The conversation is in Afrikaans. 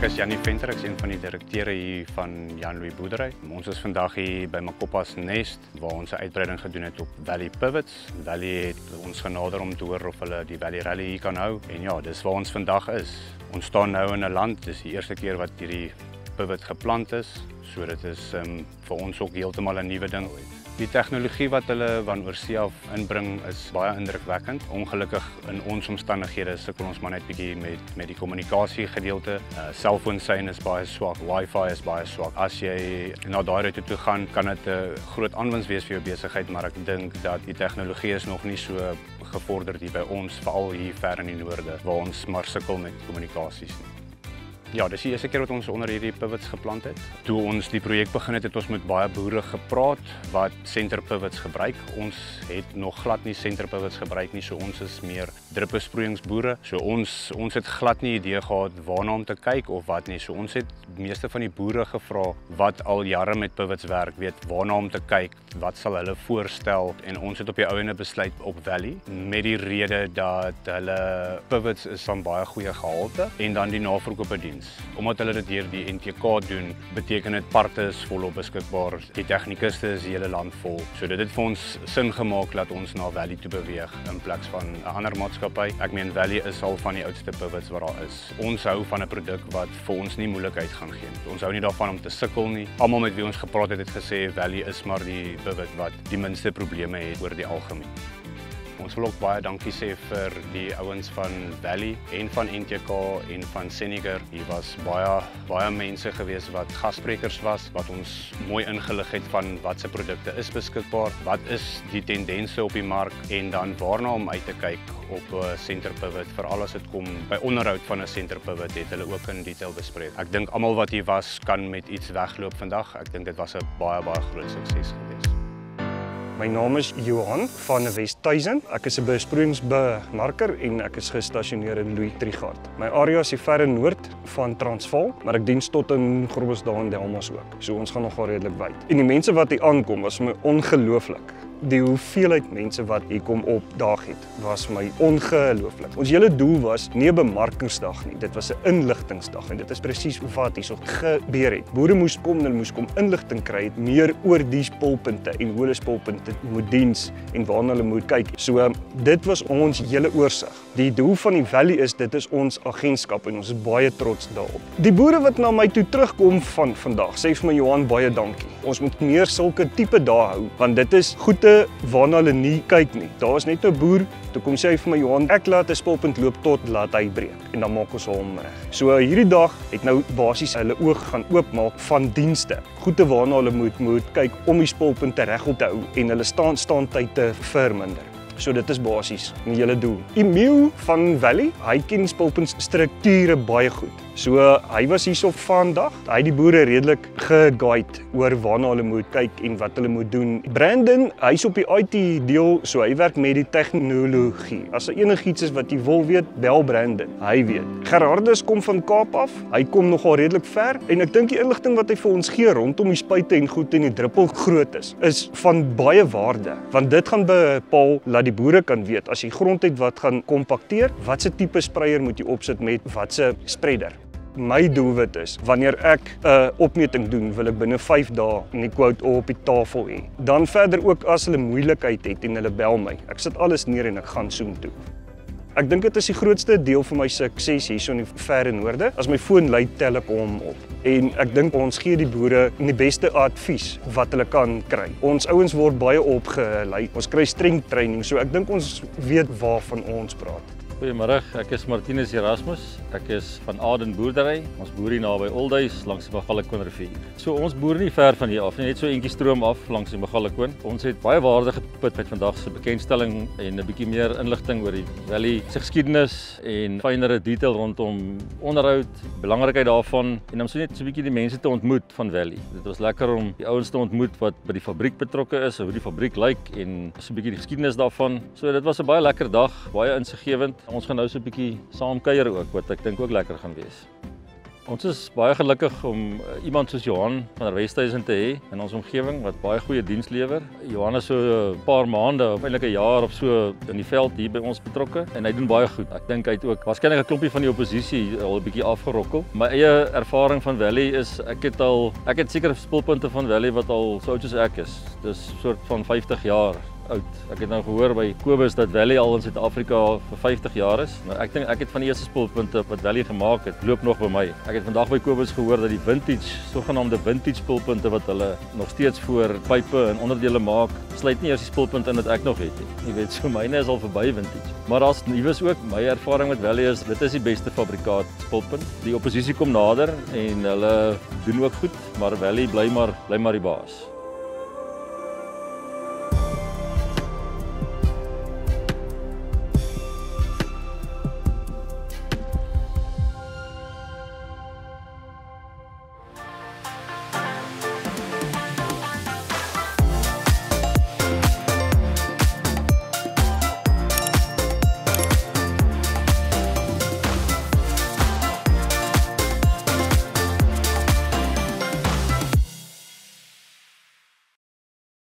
is Janie Venter, ek is een van die direkteure hier van Jan Louis Boerdery. Ons is vandag hier by Makopa's Nest waar ons 'n uitbreiding gedoen het op Valley Pivots. Valley het ons genader om te hoor of hulle die Valley Rally hier kan hou. En ja, dis waar ons vandag is. Ons staan nou in 'n land, dis die eerste keer wat hierdie pivot geplant is. So dit is vir ons ook heeltemal 'n nuwe ding. Die tegnologie wat hulle van oorsee af inbring is baie indrukwekkend. Ongelukkig in ons omstandighede sukkel ons maar net bietjie met die kommunikasie gedeelte. Selfoonsein is baie swak, wifi is baie swak. As jy na daai route toe gaan, kan dit 'n groot aanwinst wees vir jou besigheid, maar ek dink dat die tegnologie is nog nie so gevorderd hier by ons, veral hier ver in die noorde, waar ons maar sukkel met kommunikasies nie. Ja, dis die eerste keer wat ons onder hierdie pivots geplant het. Toe ons die projek begin het ons met baie boere gepraat wat center pivots gebruik. Ons het nog glad nie center pivots gebruik nie, so ons is meer druppelsproeiingsboere. So ons het glad nie idee gehad waarna om te kyk of wat nie. So ons het meeste van die boere gevra wat al jare met pivots werk, weet waarna om te kyk, wat sal hulle voorstel, en ons het op die ouene besluit op Valley met die rede dat hulle pivots is van baie goeie gehalte en dan die naverkoopediens. Omdat hulle dit deur die NTK doen, beteken dit parte is volop beskikbaar. Die tegnikuste is die hele land vol. So dit het vir ons sin gemaak dat ons na Valley toe beweeg in plaas van 'n ander maatskappy. Ek meen Valley is al van die oudste pivots wat daar is. Ons hou van 'n produk wat vir ons nie moeilikheid gaan gee. Ons hou nie daarvan om te sukkel nie. Almal met wie ons gepraat het gesê Valley is maar die pivot wat die minste probleme het oor die algemeen. Ons wil ook baie dankie sê vir die ouens van Valley en van NTK en van Senniger. Hier was baie mense gewees wat gassprekers was, wat ons mooi ingelig het van wat se produkte is beskikbaar, wat is die tendense op die mark en dan waarna om uit te kyk op 'n center pivot. Veral as dit kom by onderhoud van 'n center pivot, het hulle ook in detail bespreek. Ek dink almal wat hier was kan met iets wegloop vandag. Ek dink dit was 'n baie groot sukses geweest. My naam is Johan van Westhuizen. Ek is 'n besproeiingsbemarker en ek is gestasioneer in Louis Trichardt. My area is die verre noord van Transvaal, maar ek diens tot in Groblersdal en Delmas ook. So ons gaan nogal redelik wyd. En die mense wat hier aankom was vir my ongelooflik. Die hoeveelheid mense wat hier kom opdaag het, was vir my ongelooflik. Ons hele doel was nie 'n bemarkingsdag nie, dit was 'n inligtingsdag en dit is presies wat hierso gebeur het. Boere moes kom en hulle moes kom inligting kry meer oor die spulpunte en hoe hulle spulpunte moet diens en waarna hulle moet kyk. So dit was ons hele oorsig. Die doel van die Valley is dit is ons agentskap en ons is baie trots daarop. Die boere wat na my toe terugkom van vandag sê vir my Johan baie dankie. Ons moet meer sulke tipe dae hou want dit is goede waarna hulle nie kyk nie. Daar is net 'n boer, toe kom sê hy vir my Johan, ek laat 'n spulpunt loop tot laat hy breek en dan maak ons hom reg. So hierdie dag het nou basies hulle oog gaan oopmaak van dienste. Goede waarna hulle moet kyk om die spulpunte reg op te hou en hulle staantyd te verminder. So dit is basies die hele doel. Emil van Valley, hy ken spulpuntstrukture baie goed. So hy was hierso vandag. Hy het die boere redelik geguide oor waarna hulle moet kyk en wat hulle moet doen. Brandon, hy's op die IT deel, so hy werk met die tegnologie. As er enigiets is wat jy wil weet, bel Brandon. Hy weet. Gerardus kom van Kaap af. Hy kom nogal redelik ver en ek dink die inligting wat hy vir ons gee rondom die spuite en goed en die druppel groot is van baie waarde, want dit gaan bepaal dat die boere kan weet as jy grond het wat gaan kompakteer, watse tipe spreier moet jy opsit met watse spreader. My doelwit is, wanneer ek 'n opmeting doen, wil ek binne 5 dae die quote op die tafel hê. Dan verder ook as hulle moeilikheid het en hulle bel my. Ek sit alles neer en ek gaan soontoe. Ek dink dit is die grootste deel van my sukses hierso in die verre noorde. As my foon lui, tel ek hom op. En ek dink ons gee die boere die beste advies wat hulle kan kry. Ons ouens word baie opgelei. Ons kry streng training, so ek dink ons weet waarvan ons praat. Goeiemôre, ek is Martinus Erasmus. Ek is van Aden Boerdery. Ons boer hier naby Oldhuis langs die Magalikwin rivier. So ons boer nie ver van hier af nie, net so eentjie stroom af langs die Magalikwin. Ons het baie waarde geput met vandag se bekendstelling en 'n bietjie meer inligting oor die Valley se geskiedenis en fynere detail rondom onderhoud, belangrikheid daarvan en om so net so 'n bietjie die mense te ontmoet van Valley. Dit was lekker om die ouens te ontmoet wat by die fabriek betrokke is, hoe die fabriek lyk en so 'n bietjie die geskiedenis daarvan. So dit was 'n baie lekker dag, baie insiggewend. Ons gaan nou so 'n bietjie saam kuier ook, wat ek dink ook lekker gaan wees. Ons is baie gelukkig om iemand soos Johan van der Westhuizen te hê in ons omgewing wat baie goeie diens lewer. Johan is so 'n paar maande of eintlik 'n jaar of so in die veld hier by ons betrokke en hy doen baie goed. Ek dink hy het ook waarskynlik 'n klompie van die oppositie al 'n bietjie afgerokkel. My eie ervaring van Valley is ek het seker spulpunte van Valley wat al so oud soos ek is. Dis soort van 50 jaar oud. Ek het nou gehoor by Kobus dat Valley al in Suid-Afrika vir 50 jaar is. Nou ek dink ek het van die eerste spulpunte wat Valley gemaak het, loop nog by my. Ek het vandag by Kobus gehoor dat die vintage, sogenaamde vintage spulpunte wat hulle nog steeds voor pype en onderdele maak, sluit nie eers die spulpunte in wat ek nog het nie. Jy weet, so myne is al verby vintage. Maar daar's nuus ook. My ervaring met Valley is dit is die beste fabrikaat spulpunt. Die oppositie kom nader en hulle doen ook goed, maar Valley bly maar die baas.